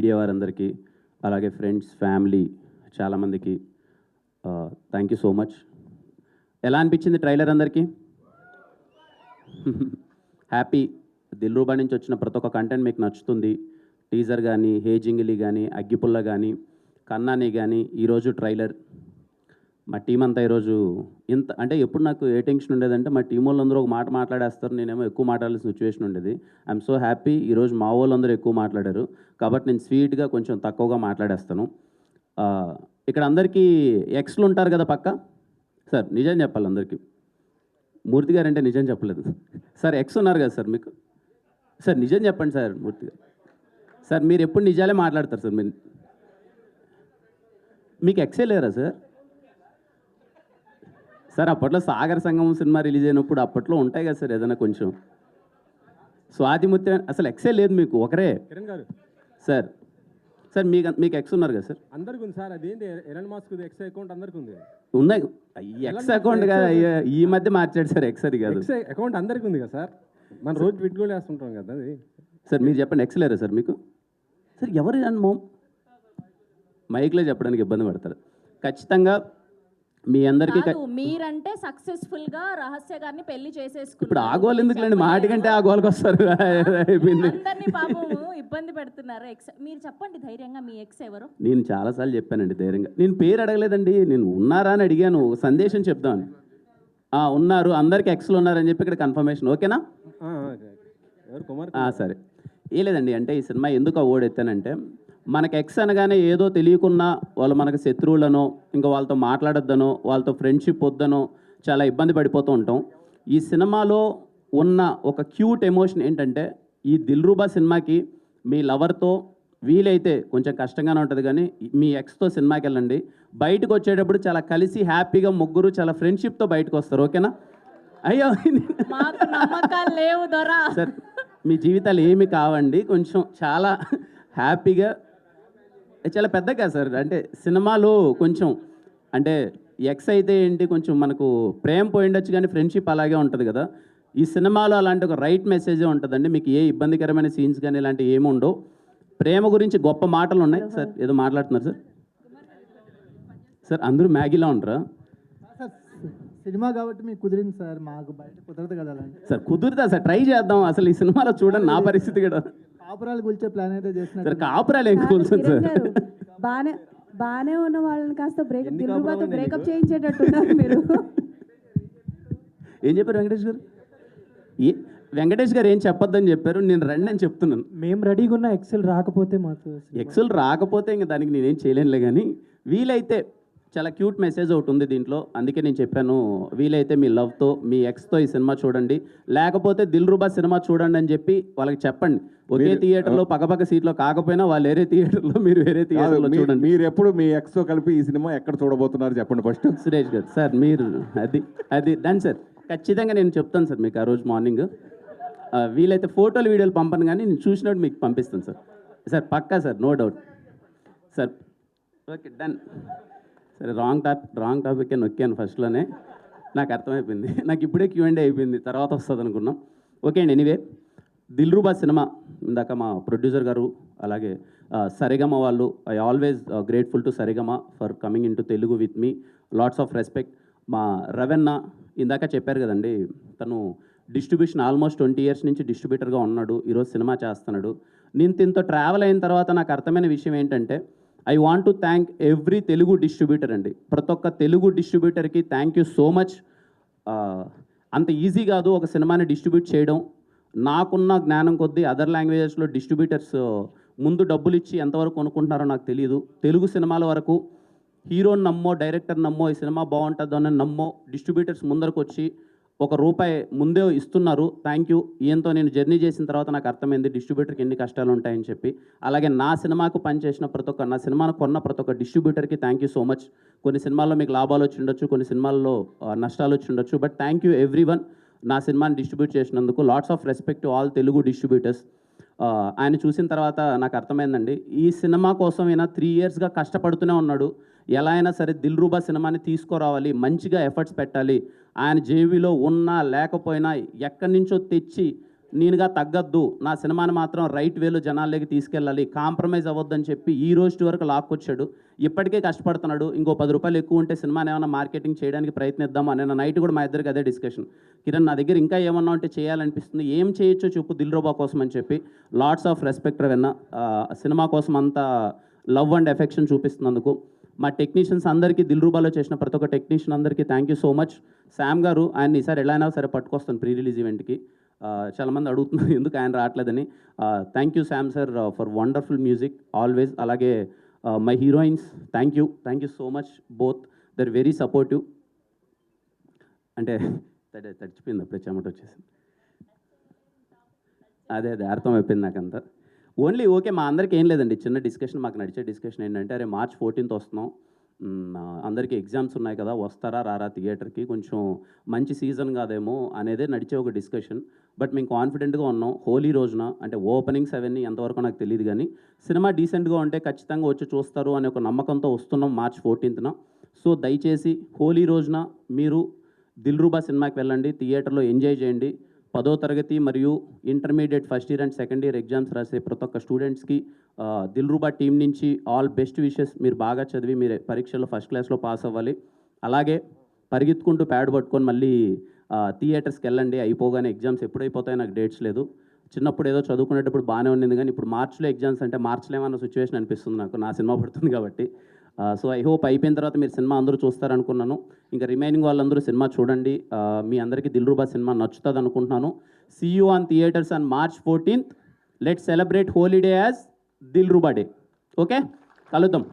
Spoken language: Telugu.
మీడియా వారందరికీ, అలాగే ఫ్రెండ్స్, ఫ్యామిలీ చాలామందికి థ్యాంక్ యూ సో మచ్. ఎలా అనిపించింది ట్రైలర్ అందరికీ? హ్యాపీ. దిల్రూబా నుంచి వచ్చిన ప్రతి ఒక్క కంటెంట్ మీకు నచ్చుతుంది. టీజర్ కానీ, హే జింగిలి కానీ, అగ్గిపుల్ల కానీ, కన్నాని కానీ, ఈరోజు ట్రైలర్. మా టీం అంతా ఈరోజు ఇంత అంటే ఎప్పుడు నాకు ఏ టెన్షన్ ఉండేదంటే మా టీం వాళ్ళందరూ ఒక మాట మాట్లాడేస్తారు, నేనేమో ఎక్కువ మాట్లాడాల్సిన సిచ్యువేషన్ ఉండేది. ఐఎమ్ సో హ్యాపీ ఈరోజు మా వాళ్ళందరూ ఎక్కువ మాట్లాడారు కాబట్టి నేను స్వీట్గా కొంచెం తక్కువగా మాట్లాడేస్తాను. ఇక్కడ అందరికీ ఎక్స్లు ఉంటారు కదా పక్క. సార్ నిజం చెప్పాలి అందరికీ. మూర్తి గారు అంటే నిజం చెప్పలేదు సార్. ఎక్స్ ఉన్నారు కదా సార్ మీకు. సార్ నిజం చెప్పండి సార్. మూర్తి గారు సార్ మీరు ఎప్పుడు నిజాలే మాట్లాడతారు సార్. మీకు ఎక్సే లేరా సార్? సార్ అప్పట్లో సాగర్ సంగమం సినిమా రిలీజ్ అయినప్పుడు అప్పట్లో ఉంటాయి కదా సార్ ఏదైనా కొంచెం. స్వాతిముత్యం అసలు ఎక్సే లేదు మీకు, ఒకరే. కిరణ్ గారు సార్ సార్ మీకు ఎక్స్ ఉన్నారు కదా సార్? అందరికి ఉంది సార్. అదేంటి ఎలన్ మస్క్ ఎక్స్ అకౌంట్ అందరికి ఉంది. ఉన్నాయి. ఎక్స్ అకౌంట్ కదా ఈ మధ్య మార్చాడు సార్. ఎక్స్ అది కాదు, ఎక్స్ అకౌంట్ అందరికి ఉంది కదా సార్. మనం రోజు పెట్టుకోలు వేస్తుంటాం కదా అది. సార్ మీరు చెప్పండి, ఎక్స్ లేరా సార్ మీకు? సార్ ఎవరు అని మైక్లో చెప్పడానికి ఇబ్బంది పడతారు. ఖచ్చితంగా మీ అందరికీ మీరంటే సక్సెస్ఫుల్ గా రహస్య గారిని పెళ్లి చేసేసుకున్నారు. ఇప్పుడు ఆ గోల్ ఎందుకులేండి, మాటి కంటే ఆ గోల్కి వస్తారు. అందరినీ పాపం ఇబ్బంది పెడుతున్నారు. ఎక్స్ మీరు చెప్పండి ధైర్యంగా, మీ ఎక్స్ ఎవరు? నేను చాలాసార్లు చెప్పానండి ధైర్యంగా. నేను పేరు అడగలేదండి, నేను ఉన్నారా అని అడిగాను, సందేశం చెప్దామని. ఉన్నారు, అందరికి ఎక్స్లు ఉన్నారని చెప్పి ఇక్కడ కన్ఫర్మేషన్. ఓకేనా? సరే. ఏ లేదండి, అంటే ఈ సినిమా ఎందుకు అవార్డు ఎత్తానంటే మనకి ఎక్స్ అనగానే ఏదో తెలియకున్నా వాళ్ళు మనకు శత్రువులనో, ఇంకా వాళ్ళతో మాట్లాడొద్దనో, వాళ్ళతో ఫ్రెండ్షిప్ వద్దనో చాలా ఇబ్బంది పడిపోతూ ఉంటాం. ఈ సినిమాలో ఉన్న ఒక క్యూట్ ఎమోషన్ ఏంటంటే ఈ దిల్రూబా సినిమాకి మీ లవర్తో వీలైతే కొంచెం కష్టంగానే ఉంటుంది కానీ మీ ఎక్స్తో సినిమాకి వెళ్ళండి. బయటకు వచ్చేటప్పుడు చాలా కలిసి హ్యాపీగా ముగ్గురు చాలా ఫ్రెండ్షిప్తో బయటకు వస్తారు. ఓకేనా? అయ్యో నమ్మకాలు లేవు దొరా సార్, మీ జీవితాలు ఏమి కావండి, కొంచెం చాలా హ్యాపీగా చాలా పెద్దగా సార్. అంటే సినిమాలో కొంచెం అంటే ఎక్స్ అయితే ఏంటి కొంచెం మనకు ప్రేమ పోయిండొచ్చు కానీ ఫ్రెండ్షిప్ అలాగే ఉంటుంది కదా. ఈ సినిమాలో అలాంటి ఒక రైట్ మెసేజే ఉంటుందండి. మీకు ఏ ఇబ్బందికరమైన సీన్స్ కానీ ఇలాంటివి ఏమి ఉండవు. ప్రేమ గురించి గొప్ప మాటలు ఉన్నాయి. సార్ ఏదో మాట్లాడుతున్నారు సార్. సార్ అందరూ మ్యాగీలో ఉంటారా సార్? సినిమా కాబట్టి మీకు కుదిరింది సార్, మాకు బయట కుదరదు కదా. సార్ కుదురుతా సార్, ట్రై చేద్దాం. అసలు ఈ సినిమాలో చూడండి నా పరిస్థితి కూడా. కాపురాలు కూల్చే ప్లాన్ అయితే చేస్తున్నారు సార్. కాపురాలు ఏం కూల్చండి సార్. బానే ఉన్న వాళ్ళని కాస్త బ్రేకప్ చేయించేటట్టున్నారు మీరు. ఏం చెప్పారు వెంకటేష్ గారు? వెంకటేష్ గారు ఏం చెప్పొద్దని చెప్పారు, నేను రండి అని చెప్తున్నాను. మేము రెడీగా ఉన్న ఎక్సెల్ రాకపోతే మాకు ఎక్సెల్ రాకపోతే ఇంకా దానికి నేనేం చేయలేనులే. కానీ వీలైతే చాలా క్యూట్ మెసేజ్ ఒకటి ఉంది దీంట్లో, అందుకే నేను చెప్పాను వీలైతే మీ లవ్తో మీ ఎక్స్తో ఈ సినిమా చూడండి, లేకపోతే దిల్రూబా సినిమా చూడండి అని చెప్పి వాళ్ళకి చెప్పండి. ఒకే థియేటర్లో పక్కపక్క సీట్లో కాకపోయినా వాళ్ళు వేరే థియేటర్లో, మీరు వేరే థియేటర్లో చూడండి. మీరు ఎప్పుడు మీ ఎక్స్తో కలిపి ఈ సినిమా ఎక్కడ చూడబోతున్నారు చెప్పండి ఫస్ట్. సురేష్ గారు సార్ మీరు అది డన్ సార్. ఖచ్చితంగా నేను చెప్తాను సార్ మీకు ఆ రోజు మార్నింగ్. వీలైతే ఫోటోలు వీడియోలు పంపను కానీ నేను చూసినట్టు మీకు పంపిస్తాను సార్. సార్ పక్కా sir, no doubt sir. Okay done. సరే రాంగ్ టాపిక్ నొక్కాను ఫస్ట్లోనే, నాకు అర్థమైపోయింది. నాకు ఇప్పుడే Q&A అయిపోయింది, తర్వాత వస్తుంది అనుకున్నాం. ఓకే అండి. ఎనీవే దిల్రూబా సినిమా ఇందాక మా ప్రొడ్యూసర్ గారు అలాగే సరిగమ వాళ్ళు, I always grateful to Sarigama for coming in to Telugu with me. Lots of respect. మా రవెన్న ఇందాక చెప్పారు కదండి, తను డిస్ట్రిబ్యూషన్ ఆల్మోస్ట్ 20 years నుంచి డిస్ట్రిబ్యూటర్గా ఉన్నాడు, ఈరోజు సినిమా చేస్తున్నాడు. నేను దీంతో ట్రావెల్ అయిన తర్వాత నాకు అర్థమైన విషయం ఏంటంటే I want to thank every Telugu distributor అండి. ప్రతి ఒక్క తెలుగు డిస్ట్రిబ్యూటర్కి థ్యాంక్ యూ సో మచ్. అంత ఈజీ కాదు ఒక సినిమాని డిస్ట్రిబ్యూట్ చేయడం. నాకున్న జ్ఞానం కొద్దీ అదర్ లాంగ్వేజెస్లో డిస్ట్రిబ్యూటర్స్ ముందు డబ్బులు ఇచ్చి ఎంతవరకు కొనుక్కుంటున్నారో నాకు తెలియదు. తెలుగు సినిమాల వరకు హీరోని నమ్మో, డైరెక్టర్ నమ్మో, ఈ సినిమా బాగుంటుందో అని నమ్మో డిస్ట్రిబ్యూటర్స్ ముందరకు వచ్చి ₹1 ముందే ఇస్తున్నారు. Thank you. ఈయంతో నేను జర్నీ చేసిన తర్వాత నాకు అర్థమైంది డిస్ట్రిబ్యూటర్కి ఎన్ని కష్టాలు ఉంటాయని చెప్పి. అలాగే నా సినిమాకు పనిచేసిన నా సినిమాను కొన్న ప్రతి ఒక్క డిస్ట్రిబ్యూటర్కి థ్యాంక్ యూ సో మచ్. కొన్ని సినిమాల్లో మీకు లాభాలు వచ్చి ఉండొచ్చు, కొన్ని సినిమాల్లో నష్టాలు వచ్చి ఉండొచ్చు, బట్ థ్యాంక్ యూ ఎవ్రీవన్ నా సినిమాని డిస్ట్రిబ్యూట్ చేసినందుకు. Lots of respect to all Telugu distributors. ఆయన చూసిన తర్వాత నాకు అర్థమైందండి, ఈ సినిమా కోసం ఈయన 3 yearsగా కష్టపడుతూనే ఉన్నాడు. ఎలా అయినా సరే దిల్రూబా సినిమాని తీసుకురావాలి, మంచిగా ఎఫర్ట్స్ పెట్టాలి. ఆయన జేబీలో ఉన్నా లేకపోయినా ఎక్కడి నుంచో తెచ్చి నేనుగా తగ్గద్దు, నా సినిమాని మాత్రం రైట్ వేలో జనాల్లోకి తీసుకెళ్ళాలి, కాంప్రమైజ్ అవ్వద్దని చెప్పి ఈ రోజు వరకు లాక్కొచ్చాడు. ఇప్పటికే కష్టపడుతున్నాడు. ఇంకో 10 రూపాయలు ఎక్కువ ఉంటే సినిమాని ఏమైనా మార్కెటింగ్ చేయడానికి ప్రయత్నిద్దాం అనే నైట్ కూడా మా ఇద్దరికి అదే డిస్కషన్. కిరణ్, నా దగ్గర ఇంకా ఏమన్నా ఉంటే చేయాలనిపిస్తుంది, ఏం చేయొచ్చో చెప్పు దిల్రుబా కోసం అని చెప్పి. Lots of respect Ravanna, cinema కోసం అంత లవ్ అండ్ ఎఫెక్షన్ చూపిస్తున్నందుకు. మా టెక్నీషియన్స్ అందరికీ, దిల్రుబాలో చేసిన ప్రతి ఒక్క టెక్నీషియన్ అందరికీ thank you so much. Sam గారు, ఆయన ఈసారి ఎలా అయినా సరే పట్టుకొస్తాను ప్రీ రిలీజ్ ఈవెంట్కి. చాలామంది అడుగుతున్నారు ఎందుకు ఆయన రావట్లేదని. Thank you Sam sir for wonderful music always. అలాగే my heroines, thank you so much both, they're very supportive. అంటే తడిచిపోయింది అప్పుడే, చెమట వచ్చేసింది. అదే అర్థమైపోయింది నాకంతా. ఓన్లీ ఓకే, మా అందరికీ ఏం లేదండి, చిన్న డిస్కషన్, మాకు నడిచే డిస్కషన్ ఏంటంటే, అరే March 14th వస్తున్నాం, అందరికీ ఎగ్జామ్స్ ఉన్నాయి కదా, వస్తారా రారా థియేటర్కి, కొంచెం మంచి సీజన్ కాదేమో అనేదే నడిచే ఒక డిస్కషన్. బట్ మేము కాన్ఫిడెంట్గా ఉన్నాం. హోలీ రోజున, అంటే ఓపెనింగ్స్ అవన్నీ ఎంతవరకు నాకు తెలియదు కానీ, సినిమా డీసెంట్గా ఉంటే ఖచ్చితంగా వచ్చి చూస్తారు అనే ఒక నమ్మకంతో వస్తున్నాం March 14th. సో దయచేసి హోలీ రోజున మీరు దిల్రుబా సినిమాకి వెళ్ళండి, థియేటర్లో ఎంజాయ్ చేయండి. 10వ తరగతి మరియు intermediate first year and second year exams రాసే ప్రతి ఒక్క స్టూడెంట్స్కి దిల్రుబా టీం నుంచి ఆల్ బెస్ట్ విషెస్. మీరు బాగా చదివి మీరు పరీక్షల్లో ఫస్ట్ క్లాస్లో పాస్ అవ్వాలి. అలాగే పరిగెత్తుకుంటూ ప్యాడ్ పట్టుకొని మళ్ళీ థియేటర్స్కి వెళ్ళండి. అయిపోగానే ఎగ్జామ్స్ ఎప్పుడైపోతాయో నాకు డేట్స్ లేదు. చిన్నప్పుడు ఏదో చదువుకునేటప్పుడు బాగానే ఉండింది కానీ ఇప్పుడు మార్చిలో ఎగ్జామ్స్ అంటే మార్చిలో ఏమన్నా సిచ్యువేషన్ అనిపిస్తుంది నాకు, నా సినిమా పడుతుంది కాబట్టి. సో ఐ హోప్ అయిపోయిన తర్వాత మీరు సినిమా అందరూ చూస్తారనుకున్నాను. ఇంకా రిమైనింగ్ వాళ్ళందరూ సినిమా చూడండి. మీ అందరికీ దిల్రుబా సినిమా నచ్చుతుంది అనుకుంటున్నాను. See you on theatres on March 14th. Let's celebrate holiday as Dilruba day. Okay, కలుద్దాం.